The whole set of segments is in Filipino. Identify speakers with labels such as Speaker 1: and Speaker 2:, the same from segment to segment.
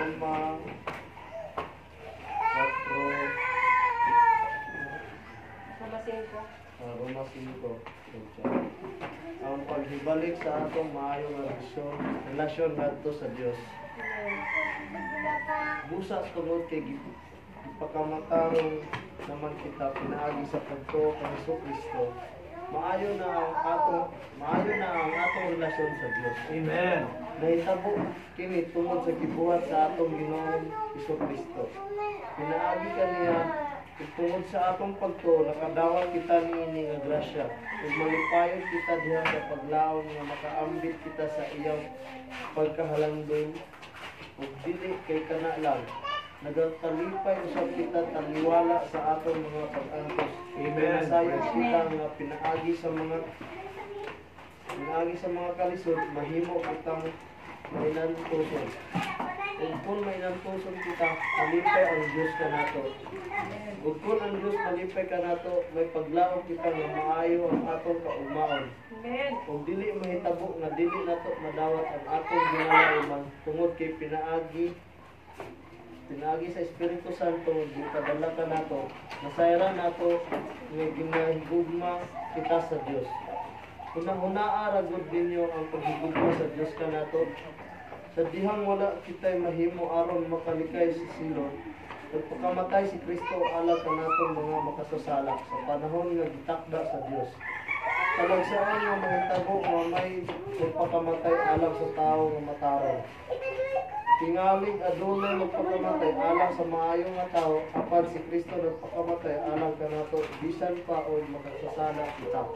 Speaker 1: Roma 4, Roma 5. Ang paghibalik sa atong maayong relasyon ngadto sa Dios. Busa tungod kay ipakamatarong naman kita pinaagi sa pagtuo kay Jesucristo. Maayo na ang atong relasyon sa Dios.
Speaker 2: Amen.
Speaker 1: Nahitabo kini tungod sa gibuhat sa atong Ginoong Jesucristo. Pinaagi kaniya tungod sa atong pagtuo nakadawat kita niini nga grasya. Ug malipayon kita diha sa paglaom nga makaambit kita sa iyang pagkahalangdon ug dili kay kana lang nagatalipay usab kita taliwala sa atong mga pag-antos.
Speaker 2: Amen.
Speaker 1: Sayang kita nga pinaagi sa mga kalisod mahimo kitang mainantuson. Ug kung mainantuson kita, malipay ang Dios kanato. Ug kung ang Dios malipay kanato, may paglaom kita nga maayo ang atong kaugmaon.
Speaker 3: Amen.
Speaker 1: Ug dili mahitabo nga dili nato madawat ang atong ginalauman tungod kay pinaagi sa Espiritu Santo gipadala ka nato, nasayra nato nga ginahigugma kita sa Dios. Hunahunaa ra gud ninyo ang paghigugma sa Dios kanato. Sa dihang wala kita'y mahimo aron makalikay sa silong, nagpakamatay si Kristo alang kanatong mga makasasala sa panahon nga gitakda sa Dios. Talagsaan nga mahitabo nga may magpakamatay alang sa tao nga matarong. Tingalig adunay magpakamatay alang sa maayo nga tao, apan si Kristo nagpakamatay alang kanato bisan pa o makasasala kita.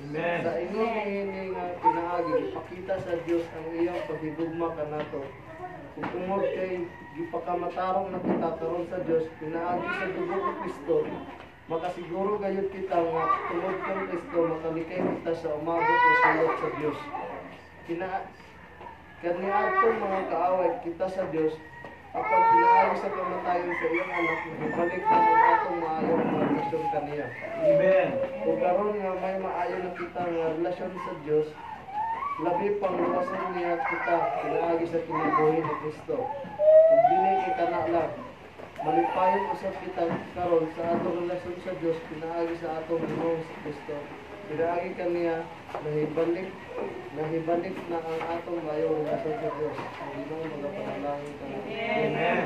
Speaker 2: Amen.
Speaker 1: Sa ini nga pinaagi, ipakita sa Dios ang iyang paghigugma kanato. Kung tungod kay gipakamatarong na kita karon sa Dios, pinaagi sa dugo ni Kristo, makasiguro gayud kita nga tungod kang Kristo makalikay kita sa umabot nga sulot sa Dios. Kaniadtong mga kaaway kita sa Dios, apan pinaagi sa kamatayon sa iyang anak, ibalik na ang atong maayong mga relasyon kaniya.
Speaker 2: Amen.
Speaker 1: Kung karon nga may maayo na kita nga relasyon sa Dios, labi pang luwasan niya kita pinaagi sa kinabuhi ni Kristo. Kung dili kay kana lang, malipayon usab kita karon sa atong relasyon sa Dios pinaagi sa atong Ginoong si Kristo. Pinaagi kaniya nahibalik na ang atong maayong relasyon sa Dios. Ang Ginoo magapanalangin kaniya.
Speaker 2: Amen.